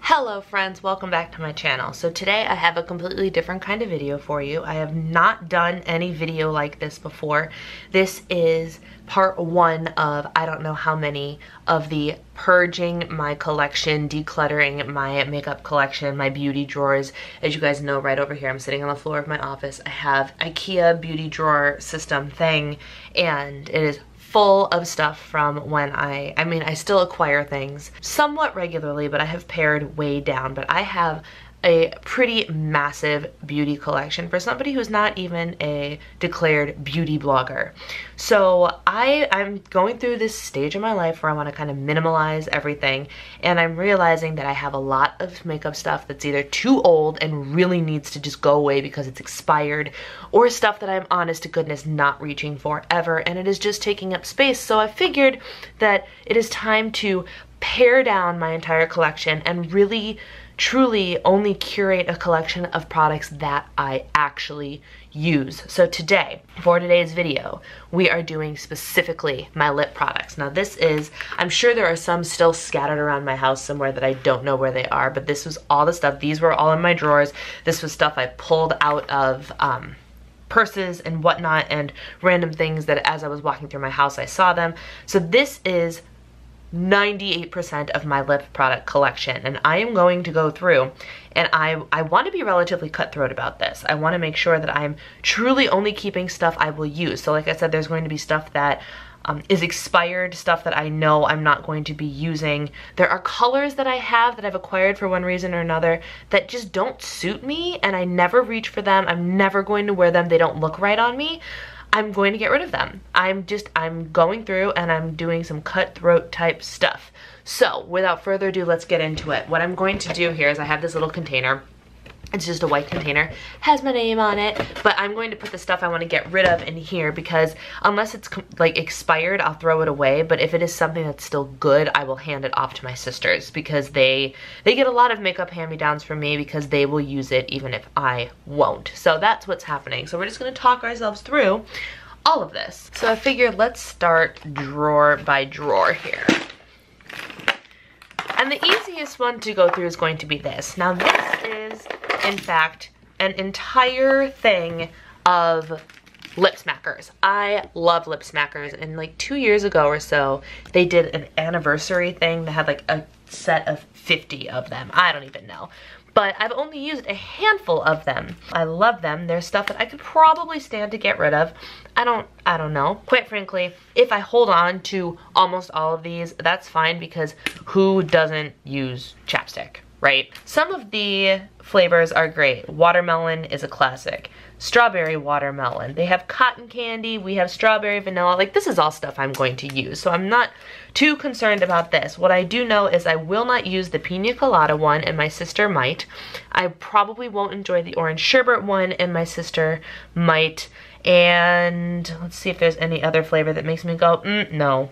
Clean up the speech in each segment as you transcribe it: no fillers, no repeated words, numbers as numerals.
Hello friends, welcome back to my channel. So today I have a completely different kind of video for you. I have not done any video like this before. This is part one of I don't know how many of the purging my collection, decluttering my makeup collection, my beauty drawers. As you guys know, right over here, I'm sitting on the floor of my office. I have IKEA beauty drawer system thing, and it is full of stuff from when I still acquire things somewhat regularly, but I have pared way down. But I have a pretty massive beauty collection for somebody who's not even a declared beauty blogger. So I'm going through this stage in my life where I want to kind of minimalize everything, and I'm realizing that I have a lot of makeup stuff that's either too old and really needs to just go away because it's expired, or stuff that I'm honest to goodness not reaching for ever, and it is just taking up space. So I figured that it is time to pare down my entire collection and really truly only curate a collection of products that I actually use. So today, for today's video, we are doing specifically my lip products. Now this is, I'm sure there are some still scattered around my house somewhere that I don't know where they are, but this was all the stuff. These were all in my drawers. This was stuff I pulled out of purses and whatnot and random things that as I was walking through my house I saw them. So this is 98% of my lip product collection, and I am going to go through, and I want to be relatively cutthroat about this. I want to make sure that I'm truly only keeping stuff I will use. So like I said, there's going to be stuff that is expired, stuff that I know I'm not going to be using. There are colors that I have that I've acquired for one reason or another that just don't suit me, and I never reach for them. I'm never going to wear them. They don't look right on me. I'm going to get rid of them. I'm going through and I'm doing some cutthroat type stuff. So without further ado, let's get into it. What I'm going to do here is I have this little container. It's just a white container, has my name on it, but I'm going to put the stuff I want to get rid of in here because unless it's like expired, I'll throw it away. But if it is something that's still good, I will hand it off to my sisters because they get a lot of makeup hand-me-downs from me because they will use it even if I won't. So that's what's happening. So we're just going to talk ourselves through all of this. So I figured let's start drawer by drawer here. And the easiest one to go through is going to be this. Now this is, in fact, an entire thing of lip smackers. I love lip smackers, and like 2 years ago or so, they did an anniversary thing that had like a set of 50 of them. I don't even know. But I've only used a handful of them. I love them. There's stuff that I could probably stand to get rid of. I don't know. Quite frankly, if I hold on to almost all of these, that's fine because who doesn't use chapstick, right? Some of the flavors are great. Watermelon is a classic. Strawberry watermelon. They have cotton candy. We have strawberry vanilla. Like, this is all stuff I'm going to use, so I'm not too concerned about this. What I do know is I will not use the pina colada one, and my sister might. I probably won't enjoy the orange sherbet one, and my sister might. And let's see if there's any other flavor that makes me go, no.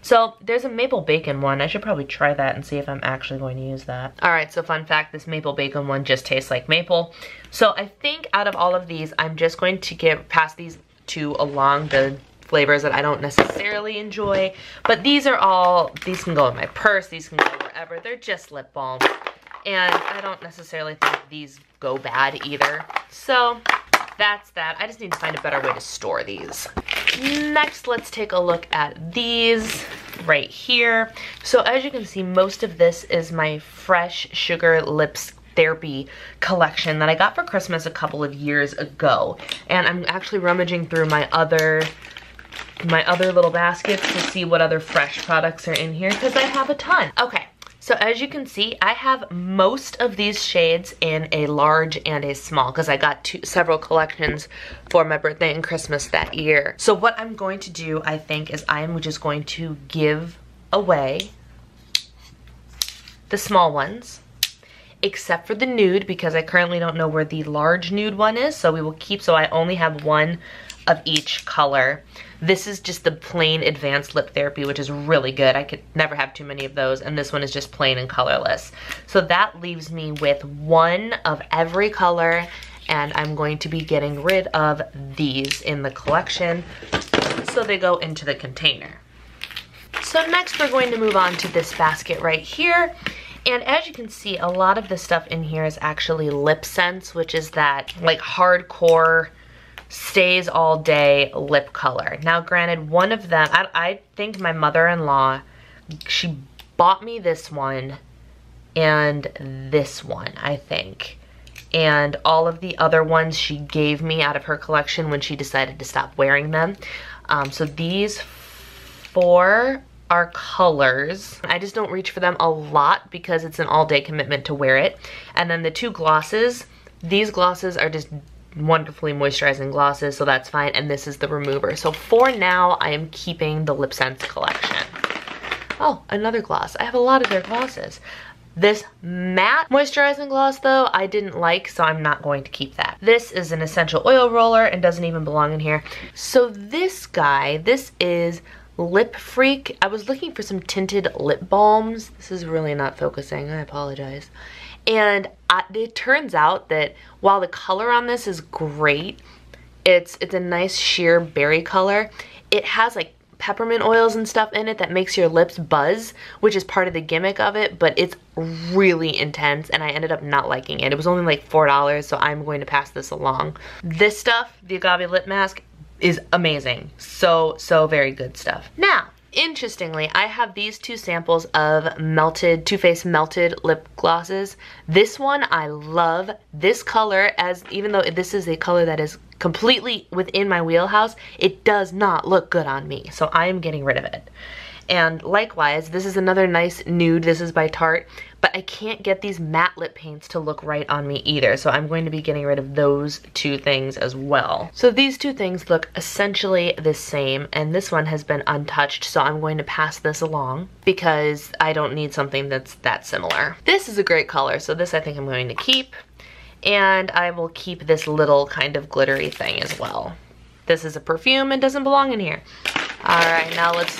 So there's a maple bacon one. I should probably try that and see if I'm actually going to use that. All right, so fun fact, this maple bacon one just tastes like maple. So I think out of all of these, I'm just going to pass these two along the flavors that I don't necessarily enjoy. But these can go in my purse, these can go wherever. They're just lip balm. And I don't necessarily think these go bad either. So that's that. I just need to find a better way to store these. Next, let's take a look at these right here. So as you can see, most of this is my Fresh Sugar Lips Therapy collection that I got for Christmas a couple of years ago. And I'm actually rummaging through my other little baskets to see what other fresh products are in here because I have a ton. Okay. So as you can see, I have most of these shades in a large and a small because I got several collections for my birthday and Christmas that year. So what I'm going to do, I think, is I am just going to give away the small ones, except for the nude because I currently don't know where the large nude one is. So we will keep, so I only have one of each color. This is just the plain advanced lip therapy, which is really good. I could never have too many of those, and this one is just plain and colorless. So that leaves me with one of every color, and I'm going to be getting rid of these in the collection so they go into the container. So next we're going to move on to this basket right here, And as you can see, a lot of the stuff in here is actually Lip Sense, which is that like hardcore stays all day lip color. Now granted, one of them, I think my mother-in-law, she bought me this one and this one, I think. And all of the other ones she gave me out of her collection when she decided to stop wearing them. So these 4 are colors. I just don't reach for them a lot because it's an all-day commitment to wear it. And then the 2 glosses, these glosses are just wonderfully moisturizing glosses, so that's fine. And this is the remover. So for now, I am keeping the Lip Sense collection. Oh, another gloss. I have a lot of their glosses. This matte moisturizing gloss though, I didn't like, so I'm not going to keep that. This is an essential oil roller and doesn't even belong in here. So this guy, this is Lip Freak. I was looking for some tinted lip balms. This is really not focusing, I apologize. And it turns out that while the color on this is great, it's a nice sheer berry color, it has like peppermint oils and stuff in it that makes your lips buzz, which is part of the gimmick of it, but it's really intense and I ended up not liking it. It was only like $4, so I'm going to pass this along. This stuff, the Agave Lip Mask, is amazing. So very good stuff. Now, interestingly, I have these 2 samples of melted, Too Faced melted lip glosses. This one I love. This color, as even though this is a color that is completely within my wheelhouse, it does not look good on me, so I am getting rid of it. And likewise, this is another nice nude. This is by Tarte, but I can't get these matte lip paints to look right on me either, so I'm going to be getting rid of those 2 things as well. So these 2 things look essentially the same, and this one has been untouched, so I'm going to pass this along because I don't need something that's that similar. This is a great color, so this I think I'm going to keep, and I will keep this little kind of glittery thing as well. This is a perfume and doesn't belong in here. Alright, now let's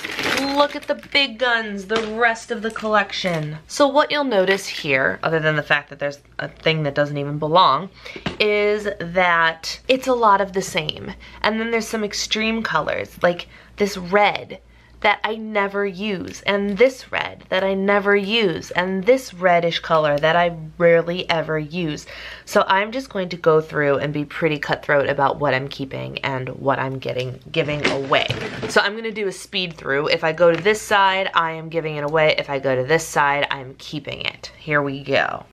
look at the big guns, the rest of the collection. So what you'll notice here, other than the fact that there's a thing that doesn't even belong, is that it's a lot of the same. And then there's some extreme colors, like this red that I never use, and this red that I never use, and this reddish color that I rarely ever use. So I'm just going to go through and be pretty cutthroat about what I'm keeping and what I'm giving away. So I'm gonna do a speed through. If I go to this side, I am giving it away. If I go to this side, I'm keeping it. Here we go.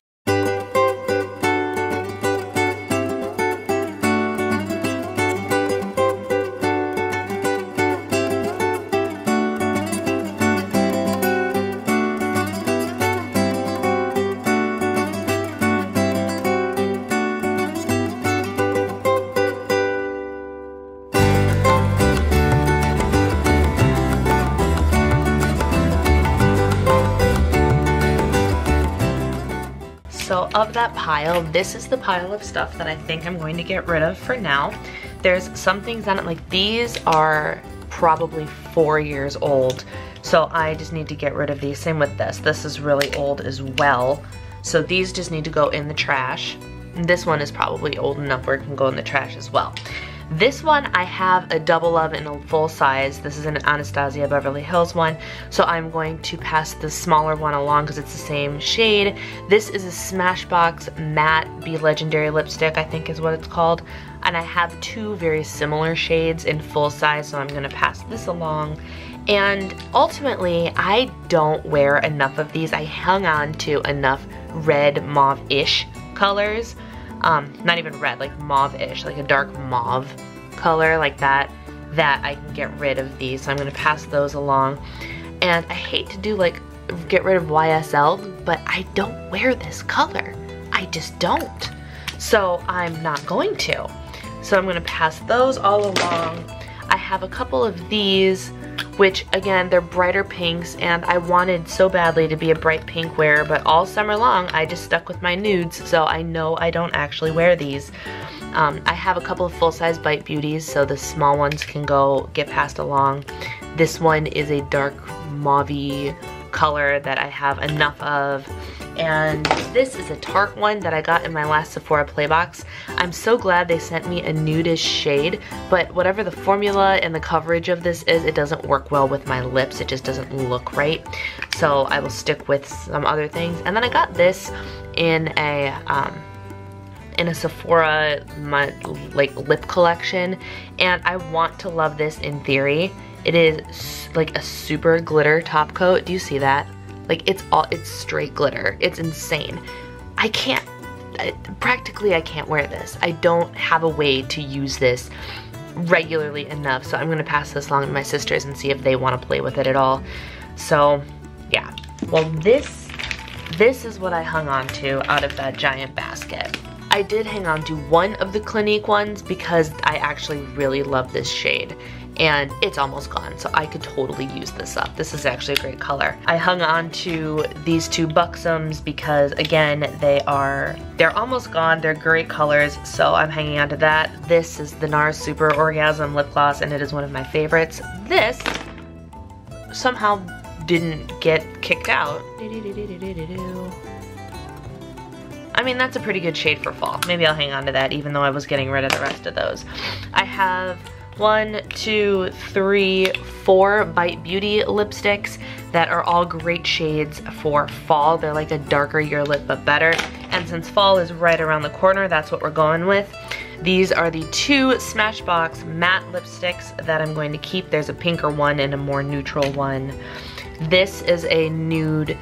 So of that pile, this is the pile of stuff that I think I'm going to get rid of for now. There's some things on it, like these are probably 4 years old. So I just need to get rid of these. Same with this. This is really old as well. So these just need to go in the trash. And this one is probably old enough where it can go in the trash as well. This one I have a double of in a full size. This is an Anastasia Beverly Hills one. So I'm going to pass the smaller one along because it's the same shade. This is a Smashbox Matte Be Legendary lipstick, I think is what it's called. And I have 2 very similar shades in full size, so I'm gonna pass this along. And ultimately, I don't wear enough of these. I hung on to enough red mauve-ish colors. Not even red, like mauve-ish, like a dark mauve color like that I can get rid of these. So I'm gonna pass those along. And I hate to do like, get rid of YSL, but I don't wear this color. I just don't. So I'm not going to. So I'm gonna pass those all along. I have a couple of these, which again, they're brighter pinks, and I wanted so badly to be a bright pink wearer, but all summer long I just stuck with my nudes, so I know I don't actually wear these. I have a couple of full-size Bite Beauties, so the small ones can get passed along. This one is a dark mauve-y color that I have enough of. And this is a Tarte one that I got in my last Sephora Playbox. I'm so glad they sent me a nudish shade, but whatever the formula and the coverage of this is, it doesn't work well with my lips. It just doesn't look right. So I will stick with some other things. And then I got this in a Sephora like lip collection, and I want to love this in theory. It is like a super glitter top coat. Do you see that? Like it's straight glitter. It's insane. Practically I can't wear this. I don't have a way to use this regularly enough, so I'm gonna pass this along to my sisters and see if they want to play with it at all. So yeah, well this is what I hung on to out of that giant basket. I did hang on to one of the Clinique ones because I actually really love this shade, and it's almost gone, so I could totally use this up. This is actually a great color. I hung on to these two Buxoms because, again, they're almost gone. They're great colors, so I'm hanging on to that. This is the NARS Super Orgasm Lip Gloss, and it is one of my favorites. This somehow didn't get kicked out. I mean, that's a pretty good shade for fall. Maybe I'll hang on to that, even though I was getting rid of the rest of those. I have 1, 2, 3, 4 Bite Beauty lipsticks that are all great shades for fall. They're like a darker Your Lip but better. And since fall is right around the corner, that's what we're going with. These are the 2 Smashbox matte lipsticks that I'm going to keep. There's a pinker one and a more neutral one. This is a nude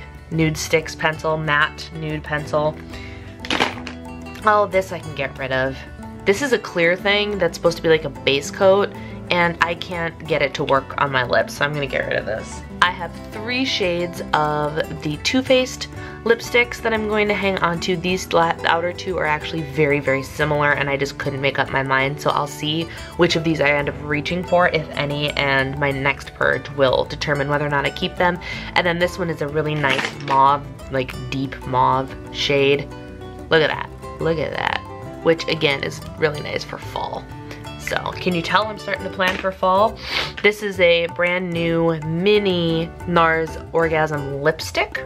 sticks pencil, matte nude pencil. Oh, this I can get rid of. This is a clear thing that's supposed to be like a base coat, and I can't get it to work on my lips, so I'm gonna get rid of this. I have 3 shades of the Too Faced lipsticks that I'm going to hang on to. These outer 2 are actually very, very similar, and I just couldn't make up my mind, so I'll see which of these I end up reaching for, if any, and my next purge will determine whether or not I keep them. And then this one is a really nice mauve, like deep mauve shade. Look at that. Look at that, which again is really nice for fall. So can you tell I'm starting to plan for fall? This is a brand new mini NARS Orgasm lipstick,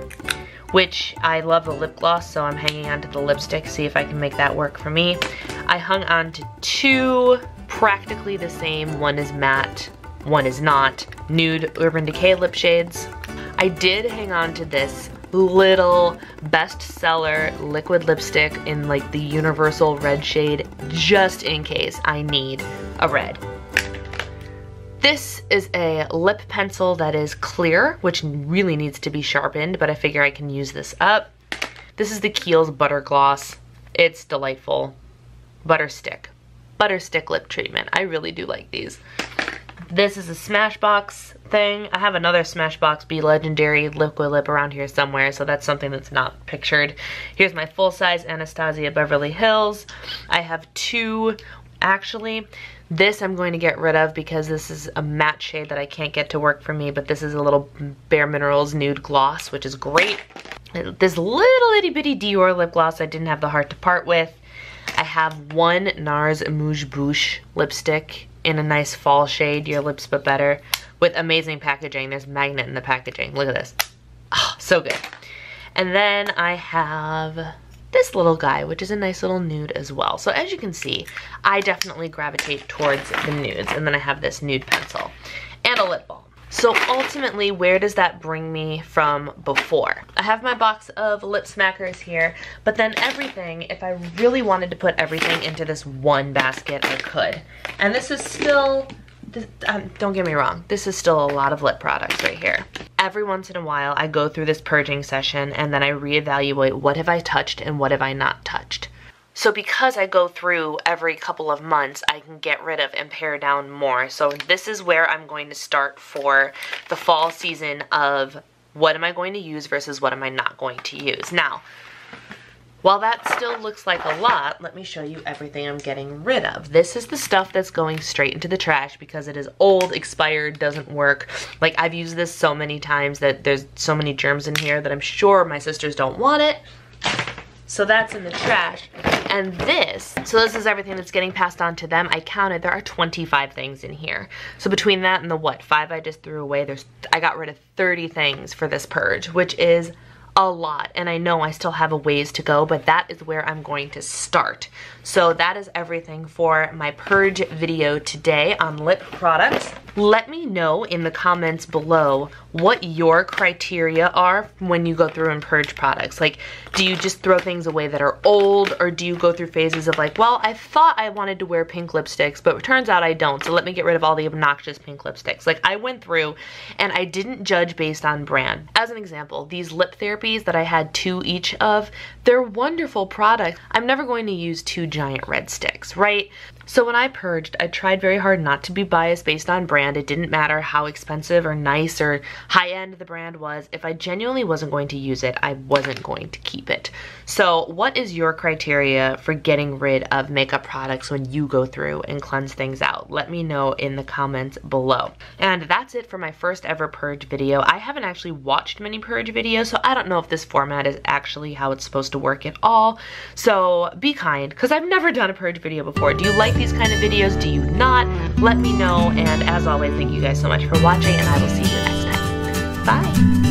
which I love the lip gloss, so I'm hanging on to the lipstick, see if I can make that work for me. I hung on to 2 practically the same, one is matte, one is not, nude Urban Decay lip shades. I did hang on to this little bestseller liquid lipstick in like the universal red shade, just in case I need a red. This is a lip pencil that is clear, which really needs to be sharpened, but I figure I can use this up. This is the Kiehl's Butter Gloss. It's delightful. Butterstick lip treatment. I really do like these. This is a Smashbox thing. I have another Smashbox Be Legendary liquid lip around here somewhere, so that's something that's not pictured. Here's my full-size Anastasia Beverly Hills. I have 2, actually. This I'm going to get rid of because this is a matte shade that I can't get to work for me, but this is a little Bare Minerals nude gloss, which is great. This little itty bitty Dior lip gloss I didn't have the heart to part with. I have 1 NARS Mouche Bouche lipstick in a nice fall shade, Your Lips But Better, with amazing packaging. There's magnet in the packaging. Look at this. Oh, so good. And then I have this little guy, which is a nice little nude as well. So as you can see, I definitely gravitate towards the nudes. And then I have this nude pencil and a lip balm. So ultimately, where does that bring me from before? I have my box of lip smackers here, but then everything, if I really wanted to put everything into this one basket, I could. And this is still, don't get me wrong, this is still a lot of lip products right here. Every once in a while, I go through this purging session and then I reevaluate what have I touched and what have I not touched. So because I go through every couple of months, I can get rid of and pare down more. So this is where I'm going to start for the fall season of what am I going to use versus what am I not going to use. Now, while that still looks like a lot, let me show you everything I'm getting rid of. This is the stuff that's going straight into the trash because it is old, expired, doesn't work. Like, I've used this so many times that there's so many germs in here that I'm sure my sisters don't want it. So that's in the trash. And this is everything that's getting passed on to them. I counted, there are 25 things in here. So between that and the 5 I just threw away, I got rid of 30 things for this purge, which is a lot, and I know I still have a ways to go, but that is where I'm going to start. So that is everything for my purge video today on lip products. Let me know in the comments below what your criteria are when you go through and purge products. Like, do you just throw things away that are old, or do you go through phases of like, well, I thought I wanted to wear pink lipsticks, but it turns out I don't, so let me get rid of all the obnoxious pink lipsticks. Like, I went through and I didn't judge based on brand. As an example, these lip therapies that I had 2 each of, they're wonderful products. I'm never going to use 2 giant red sticks, right? So when I purged, I tried very hard not to be biased based on brand. It didn't matter how expensive or nice or high-end the brand was. If I genuinely wasn't going to use it, I wasn't going to keep it. So what is your criteria for getting rid of makeup products when you go through and cleanse things out? Let me know in the comments below. And that's it for my first ever purge video. I haven't actually watched many purge videos, so I don't know if this format is actually how it's supposed to work at all. So be kind, because I've never done a purge video before. Do you like these kind of videos? Do you not? Let me know, and as always, thank you guys so much for watching, and I will see you next time. Bye!